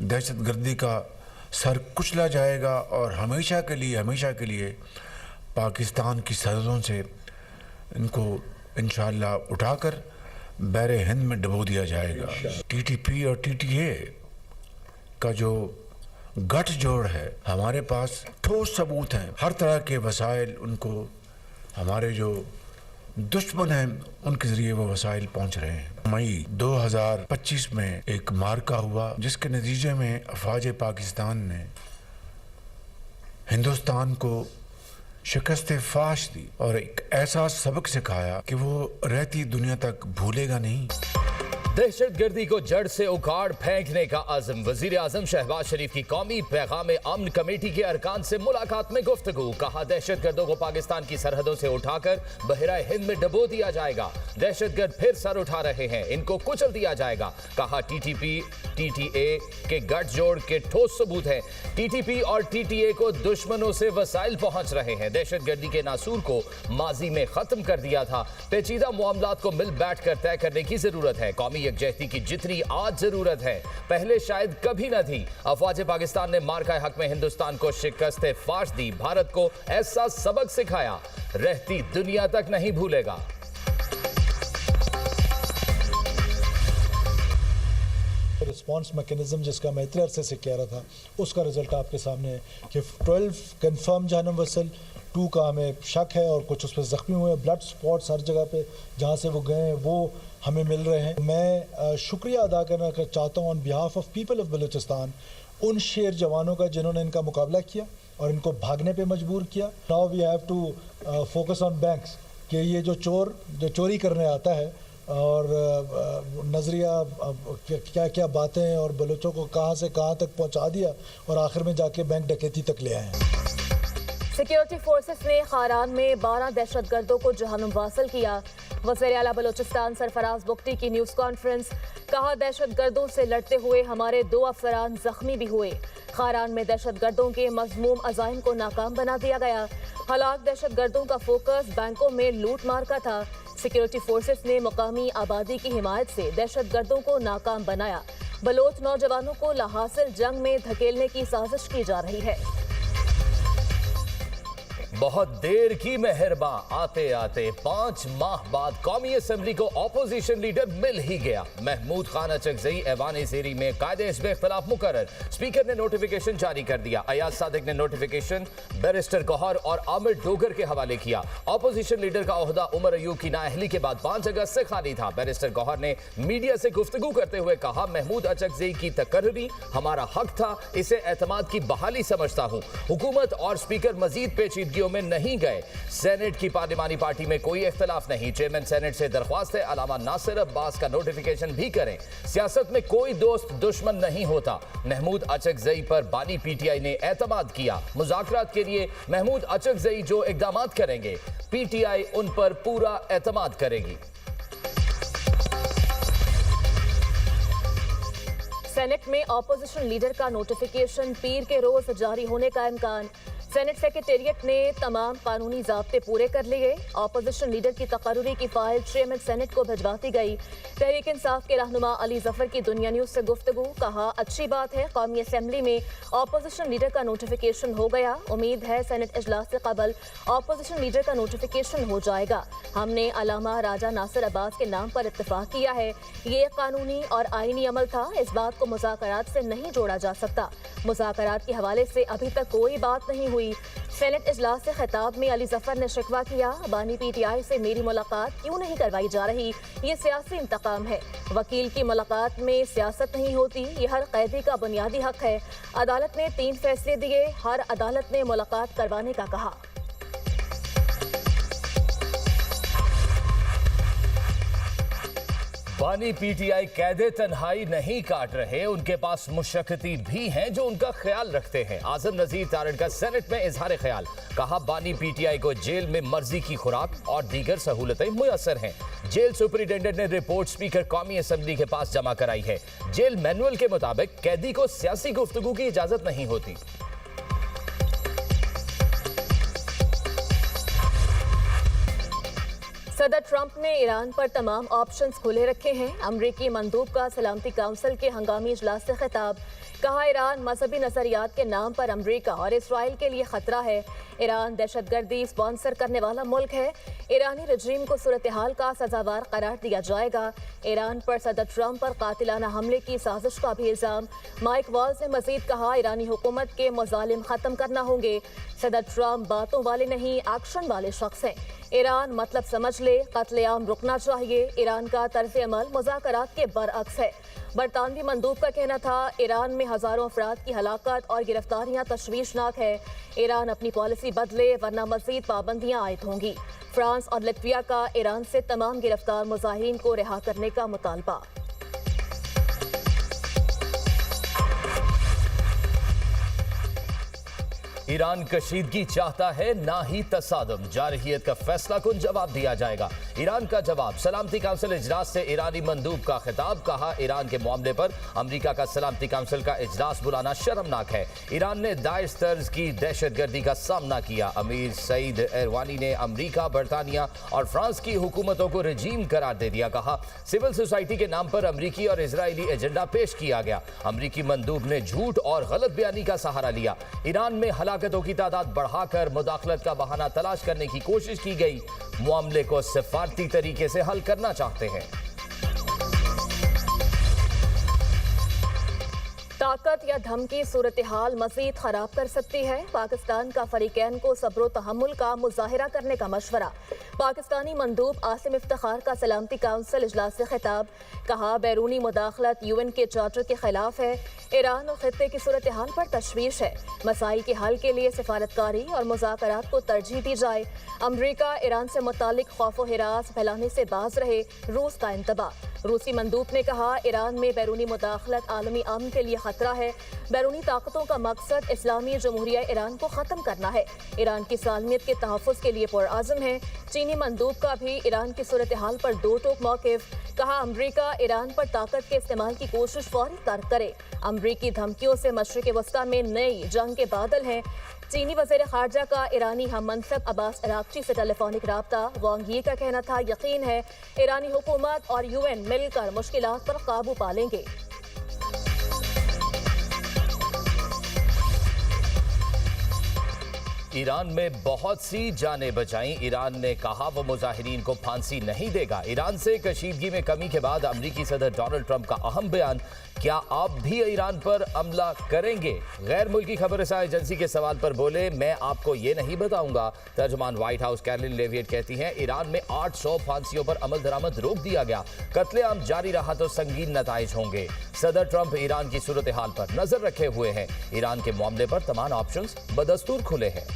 दहशतगर्दी का सर कुचला जाएगा और हमेशा के लिए पाकिस्तान की सरहदों से इनको इंशाअल्लाह उठाकर बहरे हिंद में डुबो दिया जाएगा। टीटीपी और टीटीए का जो गठजोड़ है, हमारे पास ठोस सबूत हैं, हर तरह के वसाइल उनको, हमारे जो दुश्मन हैं उनके जरिए वो वसाइल पहुंच रहे हैं। मई 2025 में एक मार्का हुआ जिसके नतीजे में अफवाज पाकिस्तान ने हिंदुस्तान को शिकस्त फाश दी और एक ऐसा सबक सिखाया कि वो रहती दुनिया तक भूलेगा नहीं। दहशतगर्दी को जड़ से उखाड़ फेंकने का आज़म। वजीर आज़म शहबाज शरीफ की कौमी पैगाम अमन कमेटी के अरकान से मुलाकात में गुफ्तगू। कहा दहशतगर्दों को पाकिस्तान की सरहदों से उठाकर बहराए हिंद में डुबो दिया जाएगा। दहशतगर्द फिर सर उठा रहे हैं, इनको कुचल दिया जाएगा। कहा टीटीपी टीटीए के गठजोड़ के ठोस सबूत हैं। टीटीपी और टीटीए को दुश्मनों से वसाइल पहुंच रहे हैं। दहशतगर्दी के नासूर को माजी में खत्म कर दिया था। पेचीदा मामलात को मिल बैठ कर तय करने की जरूरत है। कौमी यकजहती की जितनी आज जरूरत है पहले शायद कभी न थी। अफवाज पाकिस्तान ने मार्का हक में हिंदुस्तान को शिकस्त फाश दी, भारत को ऐसा सबक सिखाया रहती दुनिया तक नहीं भूलेगा। रिस्पॉन्स मैकेनिज्म जिसका मैं इतने अरसे से कह रहा था, उसका रिजल्ट आपके सामने है कि 12 कंफर्म जहन्नुम वसल, 2 का हमें शक है और कुछ उस पर जख्मी हुए। ब्लड स्पॉट्स हर जगह पे जहाँ से वो गए हैं वो हमें मिल रहे हैं। मैं शुक्रिया अदा करना चाहता हूँ on behalf of people of Balochistan उन शेर जवानों का जिन्होंने इनका मुकाबला किया और इनको भागने पे मजबूर किया। Now we have to focus on banks कि ये जो चोरी करने आता है और नज़रिया क्या क्या बातें और बलूचों को कहाँ से कहाँ तक पहुँचा दिया और आखिर में जाके बैंक डकैती तक ले आए हैं। सिक्योरिटी फोर्सेस ने खारान में 12 दहशतगर्दों को जहन्नुम वासिल किया। वज़ीर आला बलूचिस्तान सरफराज बुख्ती की न्यूज़ कॉन्फ्रेंस। कहा दहशतगर्दों से लड़ते हुए हमारे 2 अफसरान जख्मी भी हुए। खारान में दहशतगर्दों के मज़मूम अज़ाइम को नाकाम बना दिया गया। हलाक दहशतगर्दों का फोकस बैंकों में लूट मार का था। सिक्योरिटी फोर्सेस ने मुकामी आबादी की हिमायत से दहशतगर्दों को नाकाम बनाया। बलोच नौजवानों को लाहासिल जंग में धकेलने की साजिश की जा रही है। बहुत देर की मेहरबां, आते आते 5 माह बाद कौमी असम्बली को ऑपोजिशन लीडर मिल ही गया। महमूद खान अचकजई ऐवान ज़ेरी में कायदे हिस्ब इख्तिलाफ मुकर्रर। स्पीकर ने नोटिफिकेशन जारी कर दिया। अयाज सादिक ने नोटिफिकेशन बैरिस्टर गौहर और आमिर डोगर के हवाले किया। ऑपोजिशन लीडर का ओहदा उमर अयूब की नाअहली के बाद 5 अगस्त से खाली था। बैरिस्टर गौहर ने मीडिया से गुफ्तगू करते हुए कहा, महमूद अचकजई की तकर्री हमारा हक था, इसे एतमाद की बहाली समझता हूँ। हुकूमत और स्पीकर मजीद पेचीदगियों में नहीं गए। सेनेट की पार्लिमानी पार्टी में कोई इख्तिलाफ नहीं। चेयरमैन सेनेट से दरख्वास्त है अलामा नासिर अब्बास का नोटिफिकेशन भी करें। सियासत में कोई दोस्त दुश्मन नहीं होता। महमूद अचकजई पर बानी पीटीआई ने एतमाद किया। मुज़ाकरात के लिए महमूद अचकजई जो इक़दाम करेंगे पीटीआई उन पर पूरा एतमाद करेगी। सेनेट में ऑपोजिशन लीडर का नोटिफिकेशन पीर के रोज जारी होने का इम्कान। सेनेट सेक्रेटेरिएट ने तमाम कानूनी ज़ाब्ते पूरे कर लिए। ऑपोजिशन लीडर की तकर्री की फाइल चेयरमैन सेनेट को भिजवा दी गई। तहरीक इंसाफ के रहनुमा अली जफर की दुनिया न्यूज़ से गुफ्तगू। कहा, अच्छी बात है कौमी असम्बली में ऑपोजिशन लीडर का नोटिफिकेशन हो गया। उम्मीद है सेनेट इजलास से कबल ऑपोजिशन लीडर का नोटिफिकेशन हो जाएगा। हमने अलामा राजा नासिर अब्बास के नाम पर इत्तेफाक किया है। ये कानूनी और आईनी अमल था, इस बात को मुज़ाकरात से नहीं जोड़ा जा सकता। मुज़ाकरात के हवाले से अभी तक कोई बात नहीं हुई। सेनेट इजलास से खिताब में अली जफर ने शिकवा किया, बानी पीटीआई से मेरी मुलाकात क्यों नहीं करवाई जा रही, ये सियासी इंतकाम है। वकील की मुलाकात में सियासत नहीं होती, ये हर कैदी का बुनियादी हक है। अदालत ने 3 फैसले दिए, हर अदालत ने मुलाकात करवाने का कहा। बानी पीटीआई कैदे तन्हाई नहीं काट रहे, उनके पास मुशक्कती भी हैं जो उनका ख्याल रखते हैं। आजम नजीर तारड़ का सेनेट में इजहार ख्याल। कहा, बानी पीटीआई को जेल में मर्जी की खुराक और दीगर सहूलतें मुयसर हैं। जेल सुपरिटेंडेंट ने रिपोर्ट स्पीकर कौमी असम्बली के पास जमा कराई है। जेल मैनुअल के मुताबिक कैदी को सियासी गुफ्तगू की इजाजत नहीं होती। सदर ट्रंप ने ईरान पर तमाम ऑप्शंस खुले रखे हैं। अमरीकी मंदूब का सलामती काउंसिल के हंगामी इजलास से खिताब। कहा, ईरान मजहबी नजरियात के नाम पर अमरीका और इसराइल के लिए खतरा है। ईरान दहशतगर्दी स्पॉन्सर करने वाला मुल्क है। ईरानी रजीम को सूरत हाल का सजावार करार दिया जाएगा। ईरान पर सदर ट्रंप पर कातिलाना हमले की साजिश का भी इल्जाम। माइक वाल्स ने मजीद कहा, ईरानी हुकूमत के मजालिम खत्म करना होंगे। सदर ट्रंप बातों वाले नहीं, एक्शन वाले शख्स हैं। ईरान मतलब समझ ले, कत्लेआम रुकना चाहिए। ईरान का तर्ज अमल मुज़ाकरात के बरअक्स है। बरतानवी मंदूब का कहना था, ईरान में हजारों अफराद की हलाकत और गिरफ्तारियां तशवीशनाक है। ईरान अपनी पॉलिसी बदले वरना मजीद पाबंदियां आयद होंगी। फ्रांस और लिथुआनिया का ईरान से तमाम गिरफ्तार मुजाहिरीन को रिहा करने का मुतालबा। ईरान कशीदगी चाहता है, ना ही तसादुम। जारहियत का फैसला कुन जवाब दिया जाएगा। ईरान का जवाब। सलामती काउंसिल इजलास से ईरानी मंदूब का खिताब। कहा, ईरान के मामले पर अमेरिका का सलामती काउंसिल का इजलास बुलाना शर्मनाक है। ईरान ने दाइश तर्ज की दहशतगर्दी का सामना किया। अमीर सईद एरवानी ने अमेरिका, बरतानिया और फ्रांस की हुकूमतों को रजीम करार दे दिया। कहा, सिविल सोसाइटी के नाम पर अमरीकी और इजरायली एजेंडा पेश किया गया। अमरीकी मंदूब ने झूठ और गलत बयानी का सहारा लिया। ईरान में हलाकतों की तादाद बढ़ाकर मुदाखलत का बहाना तलाश करने की कोशिश की गई। मामले को सिफारती तरीके से हल करना चाहते हैं। ताकत या धमकी सूरत हाल मजीद खराब कर सकती है। पाकिस्तान का फरीकैन को सब्र तहम्मुल का मुजाहिरा करने का मशवरा। पाकिस्तानी मंदूब आसिम इफ्तिखार का सलामती काउंसिल इजलास से खिताब। कहा, बैरूनी मुदाखलत यूएन के चार्टर के खिलाफ है। ईरान और खित्ते की सूरत हाल पर तशवीश है। मसाइल के हल के लिए सिफारतकारी और मुज़ाकरात को तरजीह दी जाए। अमरीका ईरान से मुतालिक खौफ व हिरास फैलाने से बाज रहे। रूस का इंतबाह। रूसी मंदूब ने कहा, ईरान में बैरूनी मुदाखलत आलमी अमन के लिए खतरा है। बैरूनी ताकतों का मकसद इस्लामी जमहूरिया ईरान को ख़त्म करना है। ईरान की सालमियत के तहफ़्फ़ुज़ के लिए पुरआज़म है। चीनी मंदूब का भी ईरान की सूरत हाल पर दो टोक मौक़िफ़। कहा, अमरीका ईरान पर ताकत के इस्तेमाल की कोशिश फौरी तर्क करे। अमरीकी धमकियों से मशरिक़ वस्ता में नई जंग के बादल हैं। चीनी वज़ीर ख़ारजा का ईरानी हम मनसब अब्बास अराग़ची से टेलीफोनिक राब्ता। वांग यी का कहना था, यकीन है ईरानी हुकूमत और यूएन मिलकर मुश्किलात पर काबू पा लेंगे। ईरान में बहुत सी जानें बचाईं। ईरान ने कहा, वो मुजाहिरीन को फांसी नहीं देगा। ईरान से कशीदगी में कमी के बाद अमरीकी सदर डोनाल्ड ट्रंप का अहम बयान। क्या आप भी ईरान पर हमला करेंगे? गैर मुल्की खबर रसां एजेंसी के सवाल पर बोले, मैं आपको ये नहीं बताऊंगा। तर्जुमान व्हाइट हाउस कैरोलिन लेविएट कहती हैं, ईरान में 800 फांसियों पर अमल दरामद रोक दिया गया। कत्लेआम जारी रहा तो संगीन नताइज होंगे। सदर ट्रंप ईरान की सूरत हाल पर नजर रखे हुए हैं। ईरान के मामले पर तमाम ऑप्शंस बदस्तूर खुले हैं।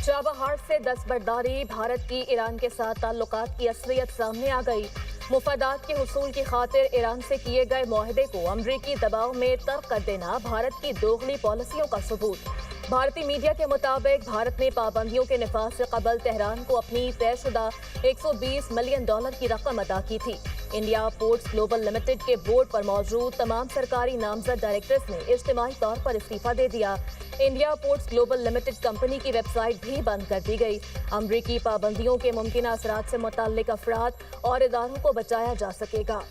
चाबहार से दस्तबरदारी। भारत की ईरान के साथ ताल्लुकात की असलियत सामने आ गई। मुफादात के हुसूल की खातिर ईरान से किए गए मुआहदे को अमरीकी दबाव में तर्क कर देना भारत की दोगली पॉलिसियों का सबूत। भारतीय मीडिया के मुताबिक भारत ने पाबंदियों के नफाज से कबल तेहरान को अपनी तयशुदा $120 मिलियन की रकम अदा की थी। इंडिया पोर्ट्स ग्लोबल लिमिटेड के बोर्ड पर मौजूद तमाम सरकारी नामजद डायरेक्टर्स ने इज्तिमाई तौर पर इस्तीफा दे दिया। India ports global limited company की वेबसाइट भी बंद कर दी गई। अमरीकी पाबंदियों के मुमकिन असरात से मुताल्लिक अफराद और इदारों को बचाया जा सकेगा।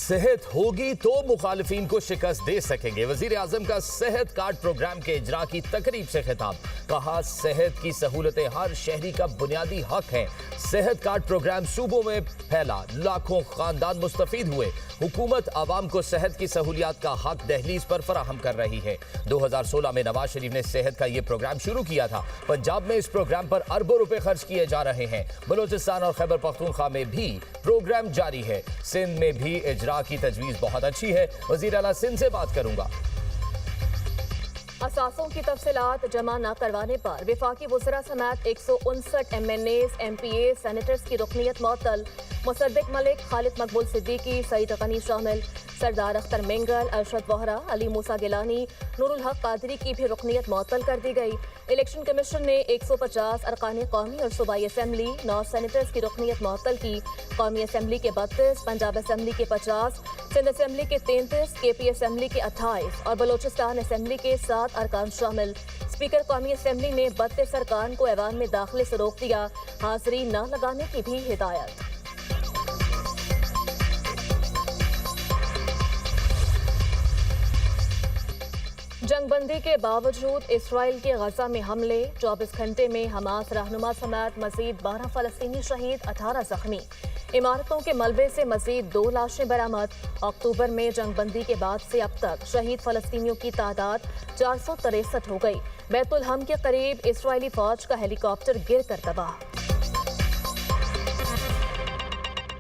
सेहत होगी तो मुखालिफिन को शिकस्त दे सकेंगे। वजीर आजम का सेहत कार्ड प्रोग्राम के इजरा की तकरीब से खिताब। कहा, सेहत की सहूलतें हर शहरी का बुनियादी हक हैं। सेहत कार्ड प्रोग्राम सूबों में फैला, लाखों खानदान मुस्तफीद हुए। हुकूमत आवाम को सेहत की सहूलियात का हक दहलीज पर फराहम कर रही है। 2016 में नवाज शरीफ ने सेहत का ये प्रोग्राम शुरू किया था। पंजाब में इस प्रोग्राम पर अरबों रुपए खर्च किए जा रहे हैं। बलोचिस्तान और खैबर पख्तूनख्वा में भी प्रोग्राम जारी है। सिंध में भी इजरा की तजवीज़ बहुत अच्छी है। वज़ीर आला सिंध से बात करूंगा। असासों की तफसीलात जमा न करवाने पर विफाकी वज़रा समेत 159 MNAs, MPA, सेनेटर्स की रुकनियत मअतल। मुसद्दिक मलिक, खालिद मकबूल सिद्दीकी, सईद गनी शामिल। सरदार अख्तर मेंगल, अरशद वोहरा, अली मूसा गिलानी, नूरुल हक कादरी की भी रुकनीत मुअत्तल कर दी गई। इलेक्शन कमीशन ने 150 अरकान कौमी और सूबाई असम्बली, 9 सेनेटर्स की रुकनीत मुअत्तल की। कौमी असम्बली के 32, पंजाब असम्बली के 50, सिंध असम्बली के 33, KP असम्बली के 28 और बलोचिस्तान असम्बली के 7 अरकान शामिल। स्पीकर कौमी असम्बली ने 32 अरकान को ऐवान में दाखिले से रोक दिया। हाजिरी न लगाने की भी हिदायत। जंगबंदी के बावजूद इसराइल के गजा में हमले, 24 घंटे में हमास रहनुमा समेत मजीद 12 फलस्तीनी शहीद, 18 जख्मी। इमारतों के मलबे से मजीद 2 लाशें बरामद। अक्टूबर में जंगबंदी के बाद से अब तक शहीद फलस्तीनियों की तादाद 463 हो गई। बैतुल हम के करीब इसराइली फौज का हेलीकॉप्टर गिर कर तबाह।